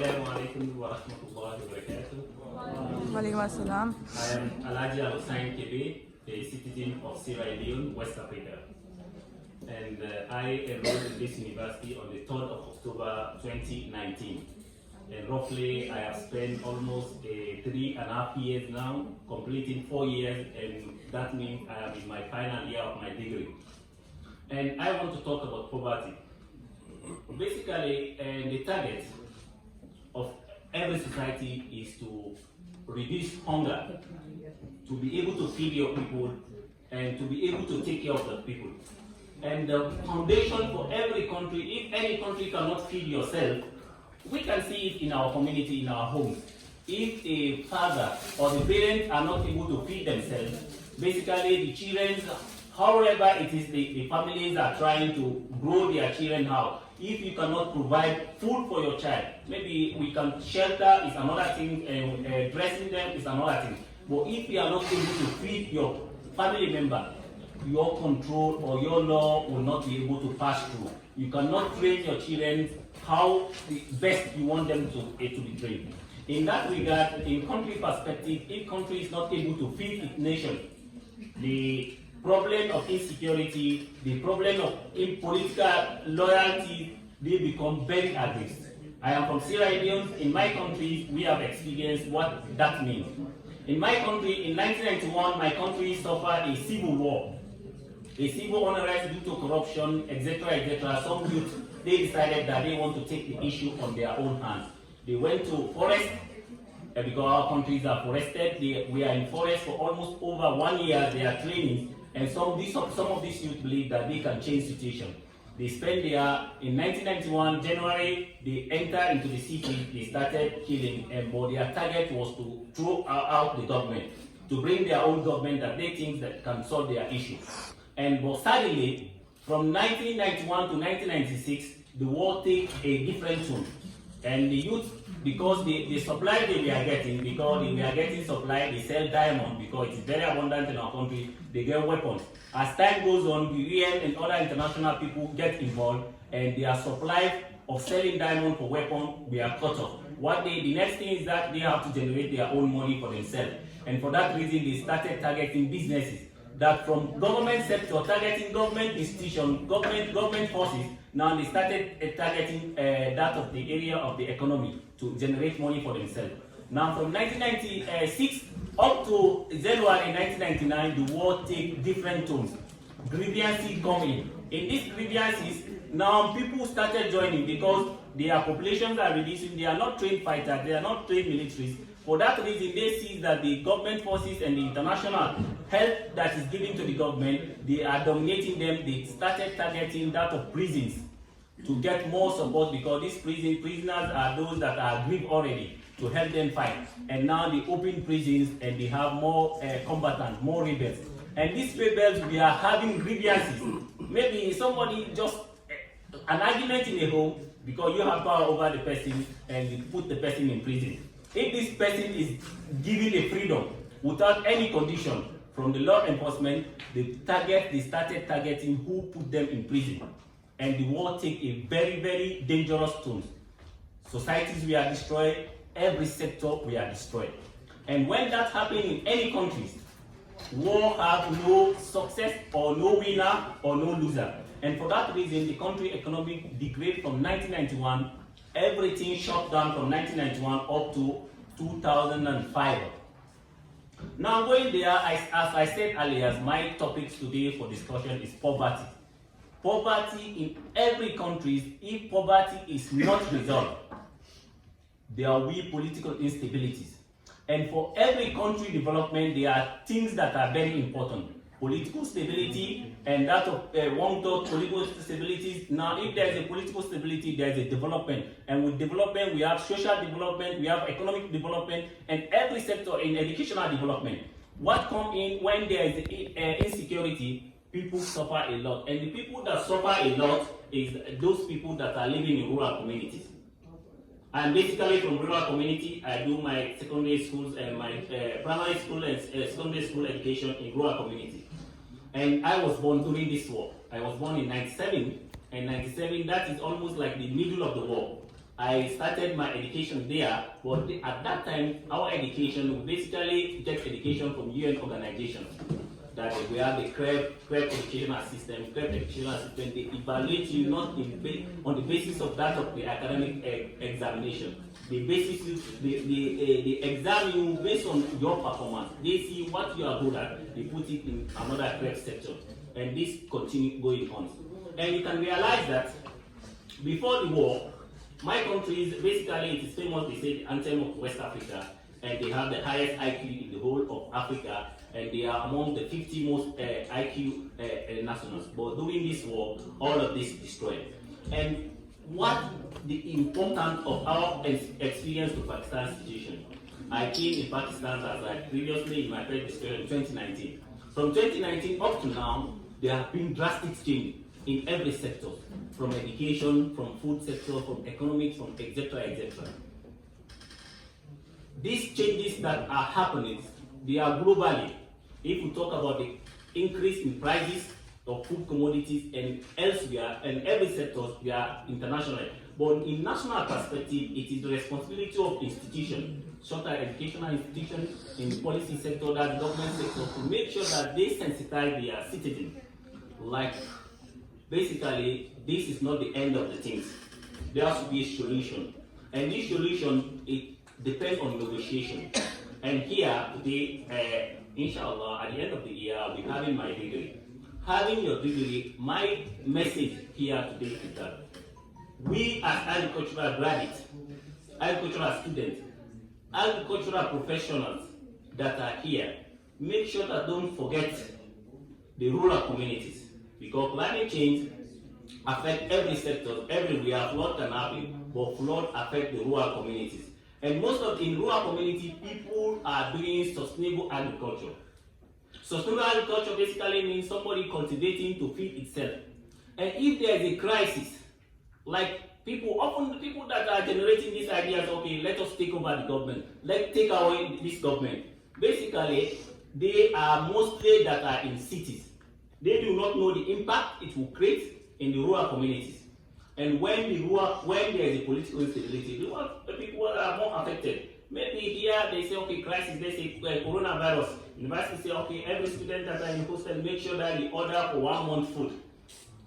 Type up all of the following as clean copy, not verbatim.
Assalamu alaikum wa rahmatullahi wa barakatuh. Walaikum assalam. I am Alhaji Al-Hussein Kebe, a citizen of Sierra Leone, West Africa. And I enrolled in this university on the 3rd of October 2019. And roughly I have spent almost 3.5 years now, completing 4 years, and that means I am in my final year of my degree. And I want to talk about poverty. Basically, the target of every society is to reduce hunger, to be able to feed your people, and to be able to take care of the people. And the foundation for every country, if any country cannot feed yourself, we can see it in our community, in our homes. If a father or the parents are not able to feed themselves, basically the children, however it is the families are trying to grow their children out. If you cannot provide food for your child, maybe we can shelter is another thing, dressing them is another thing. But if you are not able to feed your family member, your control or your law will not be able to pass through. You cannot train your children how the best you want them to be trained. In that regard, in country perspective, if country is not able to feed its nation, the problem of insecurity, the problem of political loyalty, they become very aggressive. I am from Sierra Leone. In my country, we have experienced what that means. In my country, in 1991, my country suffered a civil war. A civil unrest due to corruption, etc., etc. Some youth, they decided that they want to take the issue on their own hands. They went to forest, because our countries are forested. We are in forest for almost over 1 year. They are training. And some of these youth believe that they can change situation. They spent there, in 1991, January, they entered into the city, they started killing, and but their target was to throw out the government, to bring their own government that they think that can solve their issues. And but suddenly, from 1991 to 1996, the war takes a different tone. And the youth, because the supply they were getting, because they were getting supply, they sell diamond because it's very abundant in our country, they get weapons. As time goes on, the UN and other international people get involved, and their supply of selling diamond for weapons we are cut off. The next thing is that they have to generate their own money for themselves. And for that reason, they started targeting businesses. That from government sector, targeting government institutions, government forces, now they started targeting that of the area of the economy to generate money for themselves. Now from 1996 up to January 1999, the war takes different tones. Grievances come in. In these grievances, now people started joining because their populations are reducing. They are not trained fighters, they are not trained militaries. For that reason, they see that the government forces and the international help that is given to the government, they are dominating them. They started targeting that of prisons to get more support, because these prisoners are those that are grieved already, to help them fight. And now they open prisons and they have more combatants, more rebels. And these rebels, we are having grievances. Maybe somebody just an argument in a home because you have power over the person and you put the person in prison. If this person is given a freedom without any condition from the law enforcement, they started targeting who put them in prison. And the war take a very, very dangerous tone. Societies we are destroyed, every sector we are destroyed. And when that happens in any countries, war have no success or no winner or no loser. And for that reason, the country economy degraded from 1991. Everything shut down from 1991 up to 2005. Now going there, as I said earlier, my topics today for discussion is poverty. Poverty in every country, if poverty is not resolved, there will be political instabilities. And for every country development, there are things that are very important. Political stability, and that of one thought political stability. Now, if there is a political stability, there is a development. And with development, we have social development, we have economic development, and every sector in educational development. What comes in when there is insecurity, people suffer a lot. And the people that suffer a lot is those people that are living in rural communities. I'm basically from rural community. I do my secondary schools and my primary school and secondary school education in rural community. And I was born during this war. I was born in 97, and 97, that is almost like the middle of the war. I started my education there, but at that time, our education, we basically get education from UN organizations. That we have the CREB educational system. CREB educational system, they evaluate you not on the basis of that of the academic examination. They examine you based on your performance. They see what you are good at, they put it in another CREB sector. And this continues going on. And you can realize that before the war, my country is basically, it is famous, they say the anthem of West Africa, and they have the highest IQ in the whole of Africa, and they are among the 50 most IQ nationals. But during this war, all of this destroyed. And what the importance of our experience to Pakistan situation? I came in Pakistan, as I previously in my first discussion in 2019. From 2019 up to now, there have been drastic change in every sector, from education, from food sector, from economics, from etc., etc. These changes that are happening, they are globally. If we talk about the increase in prices of food commodities and elsewhere, and every sector, they are international. But in national perspective, it is the responsibility of institutions, such as educational institutions, in the policy sector, that the government sector, to make sure that they sensitize their citizens. Like, basically, this is not the end of the things. There has to be a solution. And this solution, it depends on negotiation. And here, today, inshallah, at the end of the year, I'll be having my degree. Having your degree, my message here today is that we as agricultural graduates, agricultural students, agricultural professionals that are here, make sure that don't forget the rural communities, because climate change affects every sector, everywhere. Flood can happen, but flood affects the rural communities. And most of in rural community, people are doing sustainable agriculture. Sustainable agriculture basically means somebody cultivating to feed itself. And if there is a crisis, like people, often the people that are generating these ideas, okay, let us take over the government, let's take away this government. Basically, they are mostly that are in cities. They do not know the impact it will create in the rural communities. And when there is a political instability, the people are more affected. Maybe here they say, okay, crisis, they say coronavirus. University say, okay, every student that are in hostel, make sure that they order for 1 month food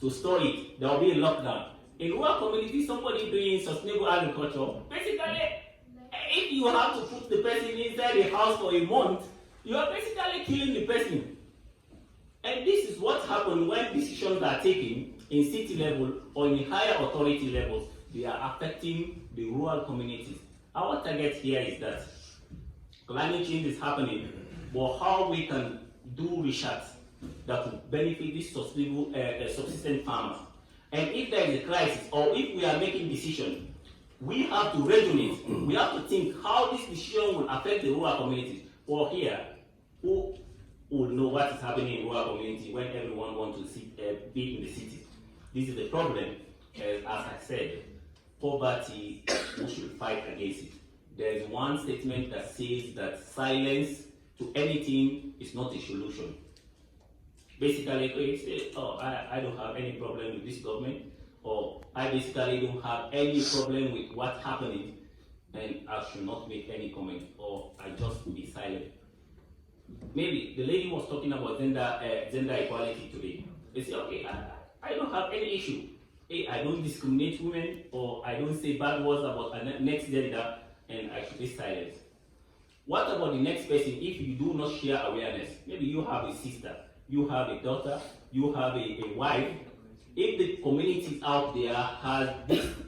to store it. There will be a lockdown. In rural communities, somebody doing sustainable agriculture, basically, if you have to put the person inside the house for a month, you are basically killing the person. And this is what happens when decisions are taken in city level or in higher authority levels. They are affecting the rural communities. Our target here is that climate change is happening, but how we can do research that will benefit these sustainable subsistence farmers. And if there is a crisis, or if we are making decisions, we have to resonate. We have to think how this decision will affect the rural communities. Or here, who will know what is happening in rural community when everyone wants to be in the city? This is the problem. As I said, poverty, we should fight against it. There is one statement that says that silence to anything is not a solution. Basically, you say, oh, I don't have any problem with this government, or I basically don't have any problem with what's happening, and I should not make any comment, or I just be silent. Maybe the lady was talking about gender equality today. They say, okay, I don't have any issue. Hey, I don't discriminate women, or I don't say bad words about the next gender, and I should be silent. What about the next person if you do not share awareness? Maybe you have a sister, you have a daughter, you have a wife. If the community out there has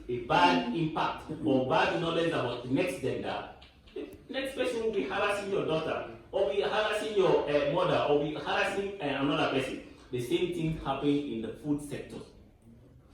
a bad impact or bad knowledge about the next gender, the next person will be harassing your daughter, or be harassing your mother, or be harassing another person. The same thing happens in the food sector.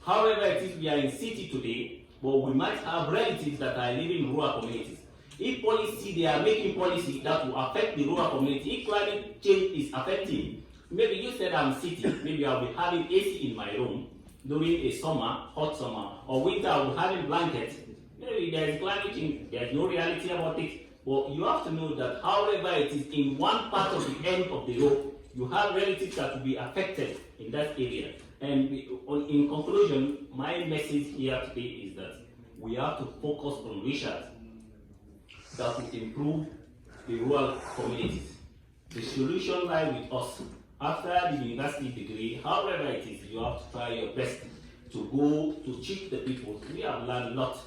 However, it is we are in city today, but we might have relatives that are living in rural communities. If policy, they are making policy that will affect the rural community. If climate change is affecting, maybe you said I'm city, maybe I'll be having AC in my room during a summer, hot summer, or winter I'll be having blankets. Maybe there is climate change, there is no reality about it. But you have to know that however it is in one part of the end of the road, you have relatives that will be affected in that area. And in conclusion, my message here today is that we have to focus on research that will improve the rural communities. The solution lies with us. After the university degree, however it is, you have to try your best to go to teach the people. We have learned a lot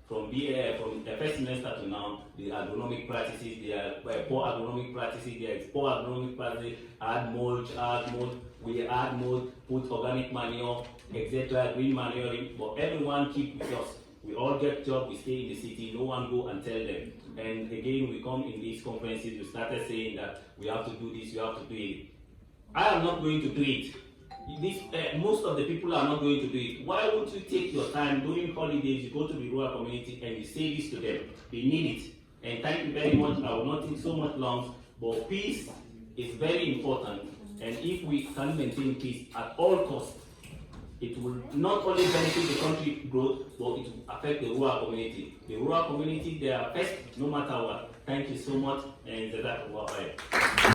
from the first semester to now. The agronomic practices, the poor agronomic practices, there is poor agronomic practices, add mulch, we add mold, put organic manure, etc., green manuring, but everyone keep with us. We all get jobs, we stay in the city, no one go and tell them. And again, we come in these conferences, we started saying that we have to do this, we have to do it. I am not going to do it. Most of the people are not going to do it. Why won't you take your time during holidays, you go to the rural community and you say this to them? They need it. And thank you very much. I will not take so much long, but peace is very important. And if we can maintain peace at all costs, it will not only benefit the country growth, but it will affect the rural community. The rural community, they are first, no matter what. Thank you so much, and Jazakallah khair.